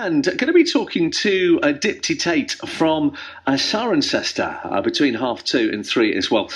And going to be talking to Dipti Tate from Cirencester between 2:30 and 3 as well.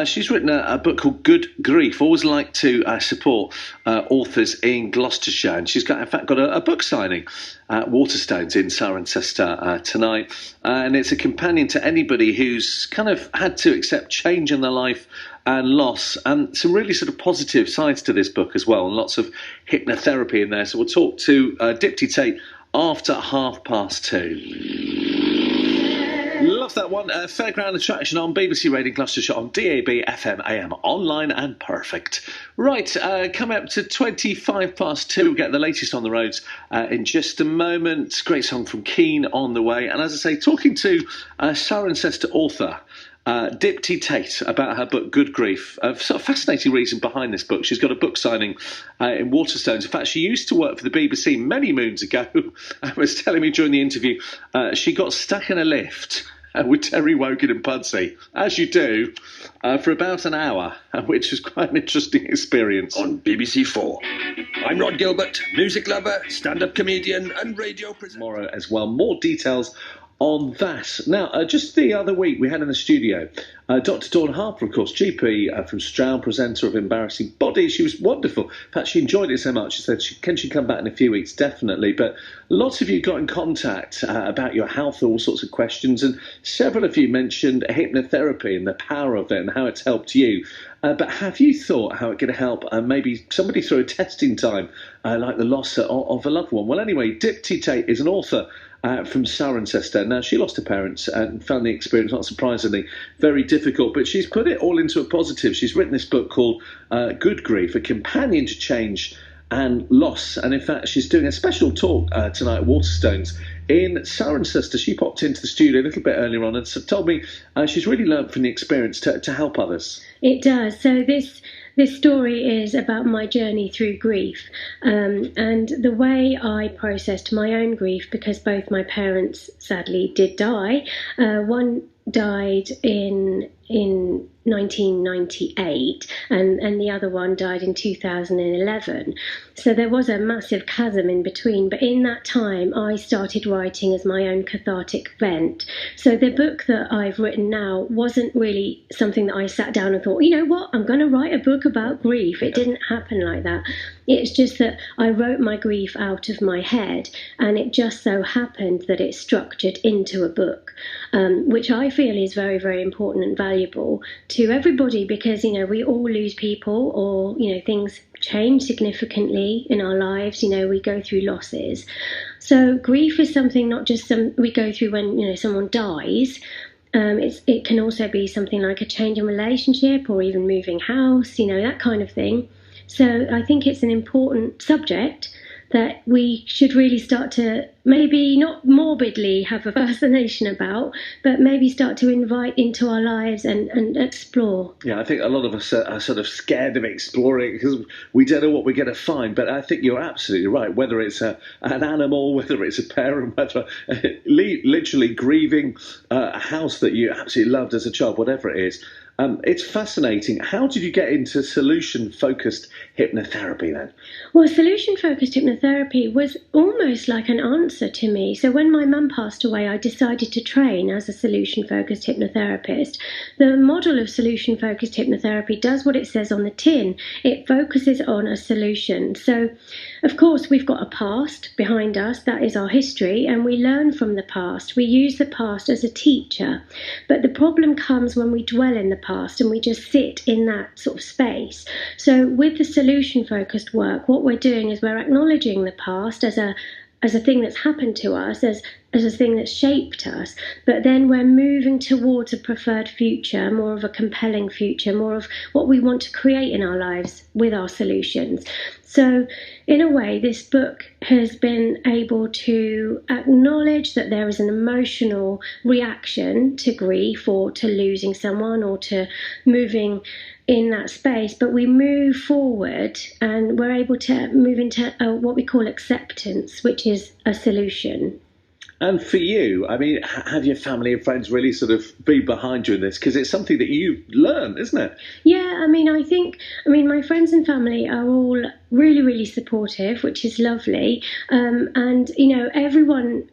She's written a book called Good Grief. Always like to support authors in Gloucestershire, and she's in fact got a book signing at Waterstones in Cirencester tonight, and it's a companion to anybody who's kind of had to accept change in their life and loss, and some really sort of positive sides to this book as well, and lots of hypnotherapy in there. So we'll talk to Dipti Tate after 2:30. Love that one. Fairground Attraction on BBC Radio Gloucestershire on DAB, FM, AM, online and perfect. Right, coming up to 2:25. We'll get the latest on the roads in just a moment. Great song from Keane on the way. And as I say, talking to Cirencester author Dipti Tate about her book Good Grief. A sort of fascinating reason behind this book. She's got a book signing in Waterstones. In fact, she used to work for the BBC many moons ago. I was telling me during the interview she got stuck in a lift with Terry Wogan and Pudsey, as you do, for about an hour, which was quite an interesting experience. On BBC 4. I'm Rod Gilbert, music lover, stand-up comedian and radio presenter. Tomorrow as well. More details on that. Now, just the other week we had in the studio Dr. Dawn Harper, of course, GP from Stroud, presenter of Embarrassing Bodies. She was wonderful. In fact, she enjoyed it so much. She said, can she come back in a few weeks? Definitely. But lots of you got in contact about your health, all sorts of questions, and several of you mentioned hypnotherapy and the power of it and how it's helped you. But have you thought how it could help maybe somebody through a testing time like the loss of a loved one? Well, anyway, Dipti Tate is an author from Cirencester. Now, she lost her parents and found the experience, not surprisingly, very difficult, but she's put it all into a positive. She's written this book called Good Grief, a companion to change and loss. And in fact, she's doing a special talk tonight at Waterstones in Cirencester. She popped into the studio a little bit earlier on and told me she's really learned from the experience to help others. It does. So this story is about my journey through grief, and the way I processed my own grief, because both my parents sadly did die. One died in 1998 and the other one died in 2011. So there was a massive chasm in between, but in that time I started writing as my own cathartic vent. So the book that I've written now wasn't really something that I sat down and thought, you know what, I'm going to write a book about grief. It didn't happen like that. It's just that I wrote my grief out of my head, and it just so happened that it structured into a book, which I feel is very, very important and valuable to everybody, because, you know, we all lose people, or, you know, things change significantly in our lives. You know, we go through losses. So grief is something not just we go through when, you know, someone dies. It can also be something like a change in relationship or even moving house, you know, that kind of thing. So I think it's an important subject that we should really start to maybe not morbidly have a fascination about, but maybe start to invite into our lives and explore. Yeah, I think a lot of us are sort of scared of exploring because we don't know what we're going to find. But I think you're absolutely right. Whether it's an animal, whether it's a parent, whether literally grieving a house that you absolutely loved as a child, whatever it is. It's fascinating. How did you get into solution-focused hypnotherapy then? Well, solution-focused hypnotherapy was almost like an answer to me. So when my mum passed away, I decided to train as a solution-focused hypnotherapist. The model of solution-focused hypnotherapy does what it says on the tin. It focuses on a solution. So, of course, we've got a past behind us. That is our history, and we learn from the past. We use the past as a teacher. But the problem comes when we dwell in the past and we just sit in that sort of space. So with the solution-focused work, what we're doing is we're acknowledging the past as a thing that's happened to us, as a thing that's shaped us, but then we're moving towards a preferred future, more of a compelling future, more of what we want to create in our lives with our solutions. So in a way, this book has been able to acknowledge that there is an emotional reaction to grief or to losing someone or to moving in that space, but we move forward and we're able to move into what we call acceptance, which is a solution. And for you, I mean, have your family and friends really sort of been behind you in this? Because it's something that you've learned, isn't it? Yeah, I mean, my friends and family are all really, really supportive, which is lovely. And, everyone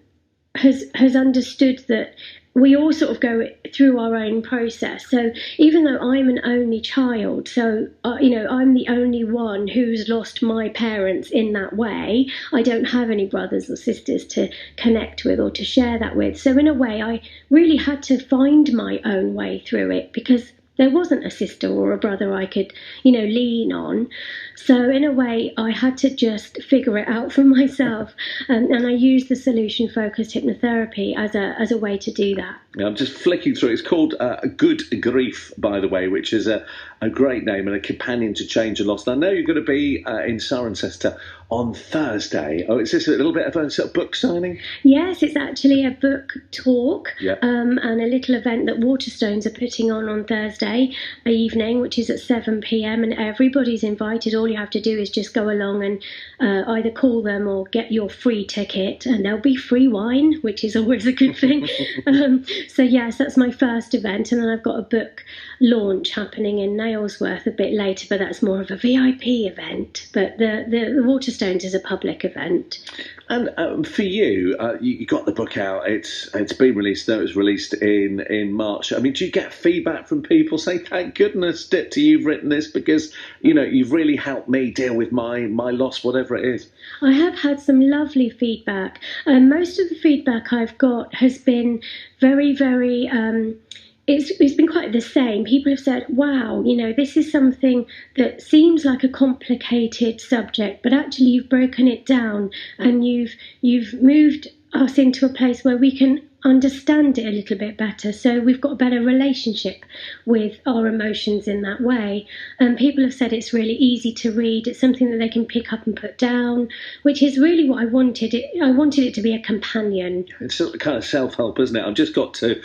has understood that we all sort of go through our own process. So even though I'm an only child, so, I'm the only one who's lost my parents in that way. I don't have any brothers or sisters to connect with or to share that with. So in a way, I really had to find my own way through it because there wasn't a sister or a brother I could, lean on. So in a way, I had to just figure it out for myself. And I used the solution-focused hypnotherapy as a way to do that. I'm just flicking through. It's called Good Grief, by the way, which is a great name and a companion to Change and Loss. And I know you're going to be in Cirencester on Thursday. Oh, is this a little bit of a sort of book signing? Yes, it's actually a book talk, yeah. And a little event that Waterstones are putting on Thursday evening, which is at 7 p.m. and everybody's invited. All you have to do is just go along and either call them or get your free ticket, and there'll be free wine, which is always a good thing. So yes, that's my first event, and then I've got a book launch happening in Nailsworth a bit later, but that's more of a VIP event. But the Waterstones is a public event. And for you, you got the book out. It's been released. No, it was released in March. I mean, do you get feedback from people saying, "Thank goodness, Dipti, you've written this because you've really helped me deal with my loss, whatever it is"? I have had some lovely feedback. Most of the feedback I've got has been very, very. It's been quite the same. People have said, wow, this is something that seems like a complicated subject, but actually you've broken it down and you've moved us into a place where we can understand it a little bit better. So we've got a better relationship with our emotions in that way. And people have said it's really easy to read. It's something that they can pick up and put down, which is really what I wanted. I wanted it to be a companion. It's sort of kind of self-help, isn't it? I've just got to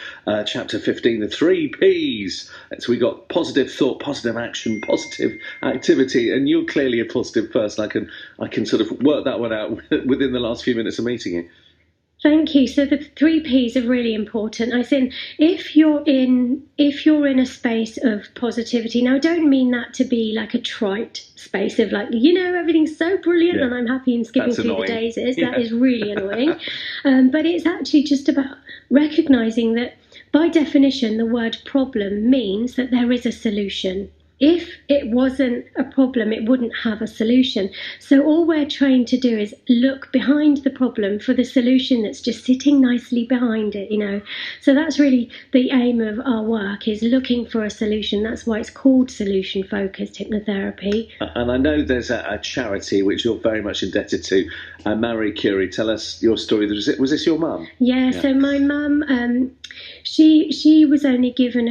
chapter 15, the 3 Ps. So we got positive thought, positive action, positive activity, and you're clearly a positive person. I can sort of work that one out within the last few minutes of meeting you. Thank you. So the 3 Ps are really important. I think if you're in a space of positivity, now I don't mean that to be like a trite space of like, everything's so brilliant and I'm happy and skipping through the daisies. That is really annoying. But it's actually just about recognizing that by definition, the word problem means that there is a solution. If it wasn't a problem, it wouldn't have a solution. So all we're trying to do is look behind the problem for the solution that's just sitting nicely behind it, So that's really the aim of our work, is looking for a solution. That's why it's called solution-focused hypnotherapy. And I know there's a charity which you're very much indebted to, Marie Curie. Tell us your story. Was this your mum? Yeah, so my mum, she was only given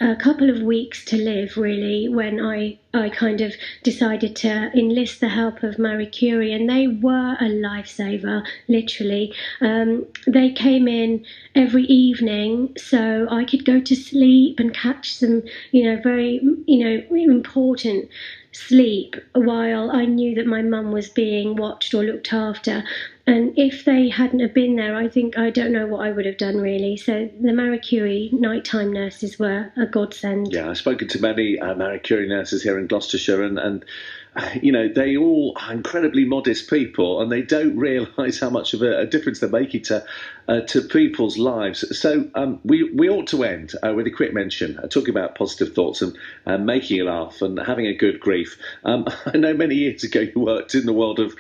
a couple of weeks to live, really, when I kind of decided to enlist the help of Marie Curie, and they were a lifesaver, literally. They came in every evening so I could go to sleep and catch some, very, important sleep while I knew that my mum was being watched or looked after. And if they hadn't have been there, I don't know what I would have done, really. So the Marie Curie nighttime nurses were a godsend. Yeah, I've spoken to many Marie Curie nurses here in Gloucestershire, and they all are incredibly modest people, and they don't realise how much of a difference they're making to people's lives. So we ought to end with a quick mention, talking about positive thoughts and making you laugh and having a good grief. I know many years ago you worked in the world of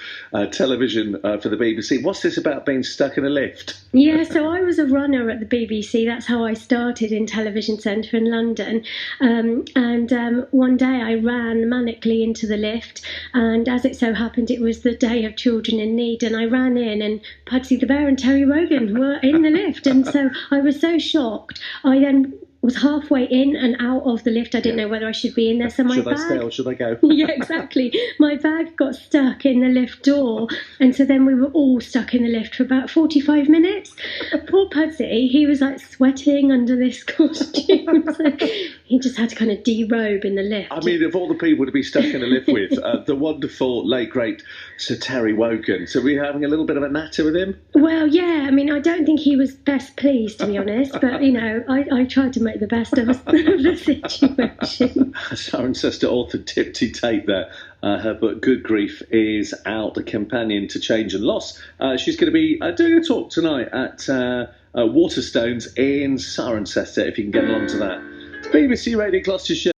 television for the BBC. What's this about being stuck in a lift? Yeah, so I was a runner at the BBC. That's how I started in Television Centre in London. And one day I ran manically into the lift, and as it so happened, it was the day of Children in Need, and I ran in, and Pudsey the Bear and Terry Wogan were in the lift, and so I was so shocked. I then was halfway in and out of the lift. I didn't know whether I should be in there. So my Should bag, I stay or should I go? yeah, exactly. My bag got stuck in the lift door, and so then we were all stuck in the lift for about 45 minutes. Poor Pudsey, he was like sweating under this costume, so he just had to kind of derobe in the lift. I mean, of all the people to be stuck in a lift with, the wonderful late great Sir Terry Wogan. So we're having a little bit of a natter with him. Well, yeah, I mean, I don't think he was best pleased, to be honest, but, you know, I tried to make the best of the situation. Cirencester author Tipti Tate there. Her book Good Grief is out, a companion to change and loss. She's going to be doing a talk tonight at Waterstones in Cirencester, if you can get along to that. BBC Radio Gloucestershire.